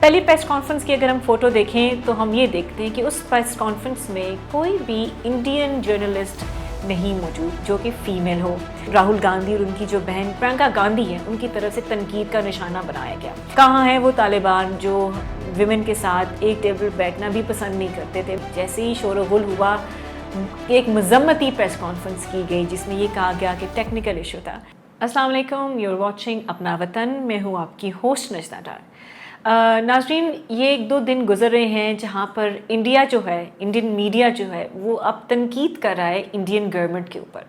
پہلی press conference کی اگر ہم فوٹو دیکھیں تو ہم یہ دیکھتے ہیں کہ اس پریس کانفرنس میں کوئی بھی انڈین جرنلسٹ نہیں موجود جو کہ فیمیل ہو۔ راہل گاندھی اور ان کی جو بہن پرینکا گاندھی ہے ان کی طرف سے تنقید کا نشانہ بنایا گیا۔ کہاں ہیں وہ طالبان جو ویمن کے ساتھ ایک ٹیبل بیٹھنا بھی پسند نہیں کرتے تھے؟ جیسے ہی شور و غل ہوا ایک مذمتی پریس کانفرنس کی گئی جس میں یہ کہا گیا کہ ٹیکنیکل ایشو تھا۔ السلام علیکم، یو آر واچنگ اپنا وطن، میں ہوں آپ کی ہوسٹ نجدہ ڈار۔ ناظرین، یہ ایک دو دن گزر رہے ہیں جہاں پر انڈیا جو ہے، انڈین میڈیا جو ہے وہ اب تنقید کر رہا ہے انڈین گورنمنٹ کے اوپر۔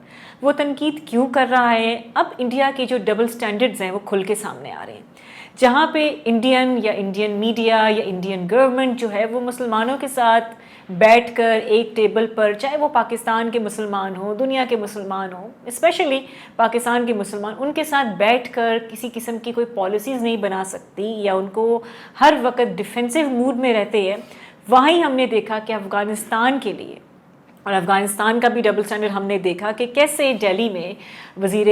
وہ تنقید کیوں کر رہا ہے؟ اب انڈیا کے جو ڈبل سٹینڈرڈز ہیں وہ کھل کے سامنے آ رہے ہیں، جہاں پہ انڈین میڈیا یا انڈین گورنمنٹ جو ہے وہ مسلمانوں کے ساتھ بیٹھ کر ایک ٹیبل پر، چاہے وہ پاکستان کے مسلمان ہوں، دنیا کے مسلمان ہوں، اسپیشلی پاکستان کے مسلمان، ان کے ساتھ بیٹھ کر کسی قسم کی کوئی پالیسیز نہیں بنا سکتی یا ان کو ہر وقت ڈیفینسو موڈ میں رہتے ہیں۔ وہیں ہم نے دیکھا کہ افغانستان کے لیے، اور افغانستان کا بھی ڈبل سٹینڈرڈ ہم نے دیکھا کہ کیسے دہلی میں وزیر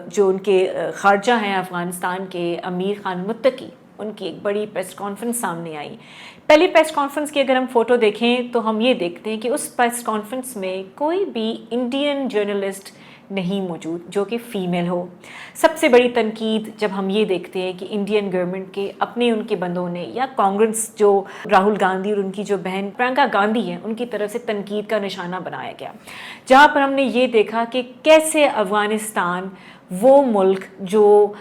جو ان کے خارجہ ہیں افغانستان کے، امیر خان متقی، ان کی ایک بڑی پریس کانفرنس سامنے آئی۔ پہلی پریس کانفرنس کی اگر ہم فوٹو دیکھیں تو ہم یہ دیکھتے ہیں کہ اس پریس کانفرنس میں کوئی بھی انڈین جرنلسٹ نہیں موجود جو کہ فیمیل ہو۔ سب سے بڑی تنقید جب ہم یہ دیکھتے ہیں کہ انڈین گورنمنٹ کے اپنے ان کے بندوں نے یا کانگریس جو راہل گاندھی اور ان کی جو بہن پرینکا گاندھی ہیں ان کی طرف سے تنقید کا نشانہ بنایا گیا، جہاں پر ہم نے یہ دیکھا کہ کیسے افغانستان وہ ملک جو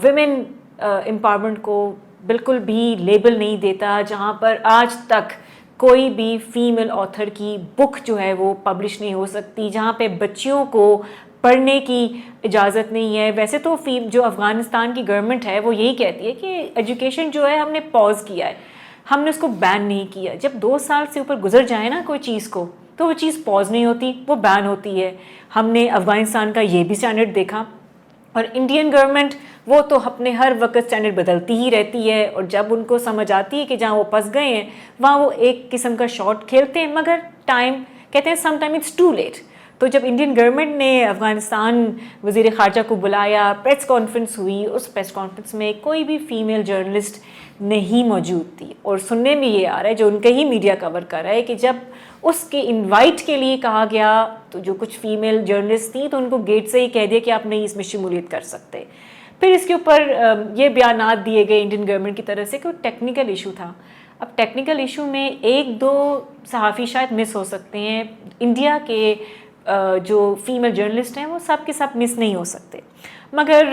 ویمن امپاورمنٹ کو بالکل بھی لیبل نہیں دیتا، جہاں پر آج تک کوئی بھی فیمیل آتھر کی بک جو ہے وہ پبلش نہیں ہو سکتی، جہاں پہ بچیوں کو پڑھنے کی اجازت نہیں ہے۔ ویسے تو جو افغانستان کی گورنمنٹ ہے وہ یہی کہتی ہے کہ ایجوکیشن جو ہے ہم نے پاز کیا ہے، ہم نے اس کو بین نہیں کیا۔ جب 2 سال سے اوپر گزر جائے نا کوئی چیز کو تو وہ چیز پاز نہیں ہوتی، وہ بین ہوتی ہے۔ ہم نے افغانستان کا یہ بھی اسٹینڈرڈ دیکھا، اور انڈین گورنمنٹ وہ تو اپنے ہر وقت اسٹینڈرڈ بدلتی ہی رہتی ہے، اور جب ان کو سمجھ آتی ہے کہ جہاں وہ پھنس گئے ہیں وہاں وہ ایک قسم کا شاٹ کھیلتے ہیں، مگر ٹائم کہتے ہیں some time it's too late. تو جب انڈین گورنمنٹ نے افغانستان وزیر خارجہ کو بلایا، پریس کانفرنس ہوئی، اس پریس کانفرنس میں کوئی بھی فیمیل جرنلسٹ نہیں موجود تھی، اور سننے میں یہ آ رہا ہے جو ان کا ہی میڈیا کور کر رہا ہے کہ جب اس کے انوائٹ کے لیے کہا گیا تو جو کچھ فیمیل جرنلسٹ تھیں تو ان کو گیٹ سے ہی کہہ دیا کہ آپ نہیں اس میں شمولیت کر سکتے۔ پھر اس کے اوپر یہ بیانات دیے گئے انڈین گورنمنٹ کی طرف سے کہ وہ ٹیکنیکل ایشو تھا۔ اب ٹیکنیکل ایشو میں 1-2 صحافی شاید مس ہو سکتے ہیں، انڈیا کے جو فیمیل جرنلسٹ ہیں وہ سب کے سب مس نہیں ہو سکتے، مگر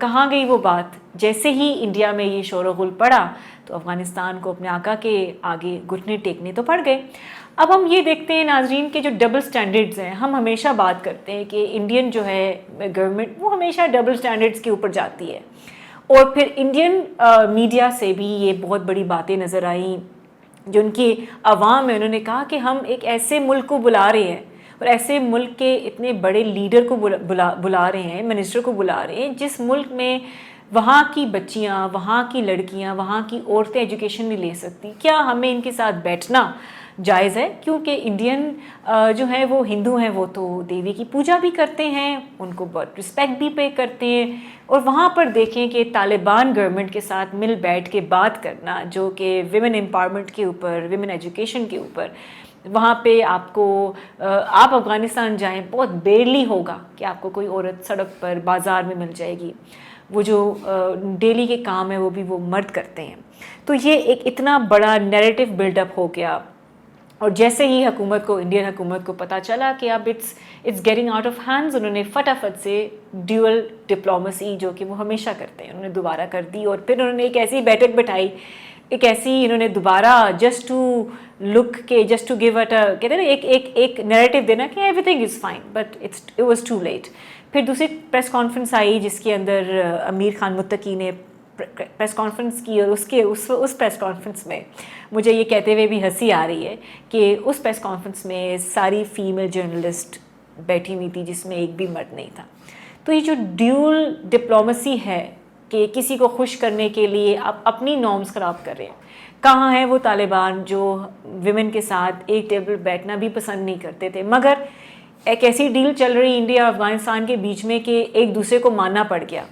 کہاں گئی وہ بات؟ جیسے ہی انڈیا میں یہ شور و غل پڑا تو افغانستان کو اپنے آقا کے آگے گھٹنے ٹیکنے تو پڑ گئے۔ اب ہم یہ دیکھتے ہیں ناظرین کہ جو ڈبل سٹینڈرڈز ہیں، ہم ہمیشہ بات کرتے ہیں کہ انڈین جو ہے گورنمنٹ وہ ہمیشہ ڈبل سٹینڈرڈز کے اوپر جاتی ہے، اور پھر انڈین میڈیا سے بھی یہ بہت بڑی باتیں نظر آئیں جو ان کی عوام ہے۔ انہوں نے کہا کہ ہم ایک ایسے ملک کو بلا رہے ہیں اور ایسے ملک کے اتنے بڑے لیڈر کو بلا رہے ہیں، منسٹر کو بلا رہے ہیں جس ملک میں وہاں کی بچیاں، وہاں کی لڑکیاں، وہاں کی عورتیں ایجوکیشن نہیں لے سکتی، کیا ہمیں ان کے ساتھ بیٹھنا جائز ہے؟ کیونکہ انڈین جو ہیں وہ ہندو ہیں، وہ تو دیوی کی پوجا بھی کرتے ہیں، ان کو بہت رسپیکٹ بھی پے کرتے ہیں، اور وہاں پر دیکھیں کہ طالبان گورنمنٹ کے ساتھ مل بیٹھ کے بات کرنا جو کہ ویمن امپاورمنٹ کے اوپر، ویمن ایجوکیشن کے اوپر، وہاں پہ آپ افغانستان جائیں بہت بیرلی ہوگا کہ آپ کو کوئی عورت سڑک پر بازار میں مل جائے گی، وہ جو ڈیلی کے کام ہے وہ بھی وہ مرد کرتے ہیں۔ تو یہ ایک اتنا بڑا نیریٹو بلڈ اپ ہو گیا، اور جیسے ہی انڈین حکومت کو پتہ چلا کہ اب it's getting out of hands, انہوں نے فٹافٹ سے ڈیول ڈپلومیسی جو کہ وہ ہمیشہ کرتے ہیں انہوں نے دوبارہ کر دی، اور پھر انہوں نے ایک ایسی بیٹھک بٹھائی، ایک ایسی انہوں نے دوبارہ جسٹ ٹو گیو اٹ کہتے ہیں نا ایک نیریٹو دینا کہ everything is fine, but it was too late. پھر دوسری پریس کانفرنس آئی جس کے اندر امیر خان متقی نے پریس کانفرنس کی، اور اس پریس کانفرنس میں مجھے یہ کہتے ہوئے بھی ہنسی آ رہی ہے کہ اس پریس کانفرنس میں ساری فیمیل جرنلسٹ بیٹھی ہوئی تھی جس میں ایک بھی مرد نہیں تھا۔ تو یہ جو ڈیول ڈپلومیسی ہے کہ کسی کو خوش کرنے کے لیے آپ اپنی نارمز خراب کر رہے ہیں۔ کہاں ہیں وہ طالبان جو ویمن کے ساتھ ایک ٹیبل بیٹھنا بھی پسند نہیں کرتے تھے، مگر ایک ایسی ڈیل چل رہی انڈیا اور افغانستان کے بیچ میں کہ ایک دوسرے کو ماننا پڑ گیا،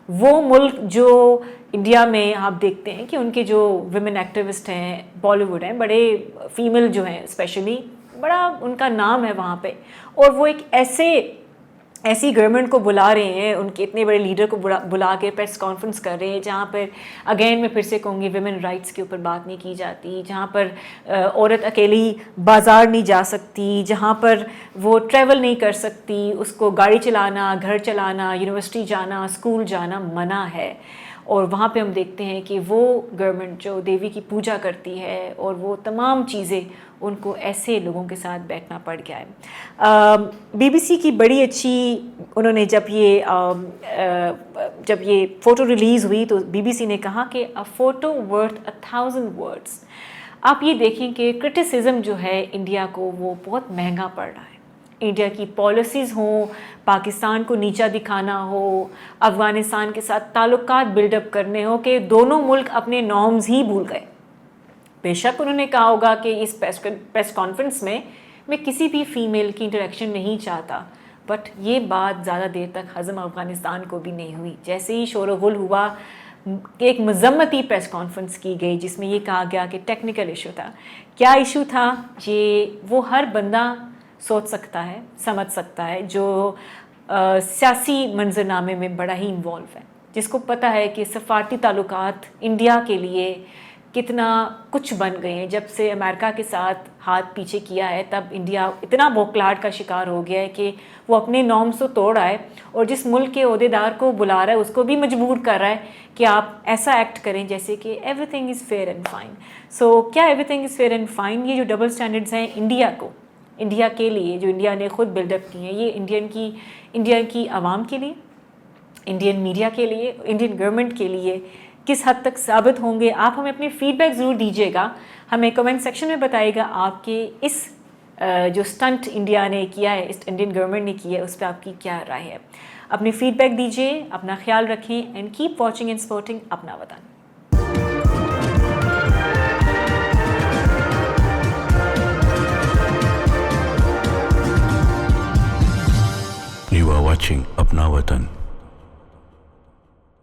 وہ ملک جو انڈیا میں آپ دیکھتے ہیں کہ ان کے جو ویمن ایکٹیوسٹ ہیں بالی ووڈ ہیں، بڑے فیمیل جو ہیں اسپیشلی، بڑا ان کا نام ہے وہاں پہ، اور وہ ایک ایسی گورنمنٹ کو بلا رہے ہیں، ان کے اتنے بڑے لیڈر کو بلا کے پریس کانفرنس کر رہے ہیں جہاں پر اگین میں پھر سے کہوں گی ویمن رائٹس کے اوپر بات نہیں کی جاتی، جہاں پر عورت اکیلی بازار نہیں جا سکتی، جہاں پر وہ ٹریول نہیں کر سکتی، اس کو گاڑی چلانا، گھر چلانا، یونیورسٹی جانا، اسکول جانا منع ہے. اور وہاں پہ ہم دیکھتے ہیں کہ وہ گورنمنٹ جو دیوی کی پوجا کرتی ہے اور وہ تمام چیزیں ان کو ایسے لوگوں کے ساتھ بیٹھنا پڑ گیا ہے. بی بی سی کی بڑی اچھی انہوں نے جب یہ فوٹو ریلیز ہوئی تو بی بی سی نے کہا کہ a photo worth 1,000 words. آپ یہ دیکھیں کہ کرٹیسزم جو ہے انڈیا کو وہ بہت مہنگا پڑ رہا ہے. انڈیا کی پالیسیز ہوں، پاکستان کو نیچا دکھانا ہو، افغانستان کے ساتھ تعلقات بلڈ اپ کرنے ہو، کہ دونوں ملک اپنے نارمز ہی بھول گئے. بے شک انہوں نے کہا ہوگا کہ اس پریس کانفرنس میں کسی بھی فیمیل کی انٹریکشن نہیں چاہتا، بٹ یہ بات زیادہ دیر تک ہضم افغانستان کو بھی نہیں ہوئی. جیسے ہی شور و غل ہوا کہ ایک مذمتی پریس کانفرنس کی گئی جس میں یہ کہا گیا کہ ٹیکنیکل ایشو تھا. کیا ایشو تھا؟ یہ وہ ہر بندہ سوچ سکتا ہے، سمجھ سکتا ہے جو سیاسی منظرنامے میں بڑا ہی انوالو ہے، جس کو پتہ ہے کہ سفارتی تعلقات انڈیا کے لیے کتنا کچھ بن گئے ہیں. جب سے امریکہ کے ساتھ ہاتھ پیچھے کیا ہے تب انڈیا اتنا بوکھلاہٹ کا شکار ہو گیا ہے کہ وہ اپنے نارمز کو توڑ رہا ہے، اور جس ملک کے عہدیدار کو بلا رہا ہے اس کو بھی مجبور کر رہا ہے کہ آپ ایسا ایکٹ کریں جیسے کہ everything is fair and fine. So کیا everything is fair and fine? یہ جو ڈبل سٹینڈرڈز ہیں انڈیا کے لیے، جو انڈیا نے خود بلڈ اپ کی ہیں، یہ انڈیا کی عوام کے لیے، انڈین میڈیا کے لیے، انڈین گورنمنٹ کے لیے کس حد تک ثابت ہوں گے؟ آپ ہمیں اپنی فیڈ بیک ضرور دیجیے گا، ہمیں کمنٹ سیکشن میں بتائیے گا آپ کے اس جو سٹنٹ انڈیا نے کیا ہے، اس انڈین گورنمنٹ نے کیا ہے، اس پہ آپ کی کیا رائے ہے. اپنی فیڈ بیک دیجیے، اپنا خیال رکھیں، and keep watching and supporting اپنا وطن. You are watching Apna Watan.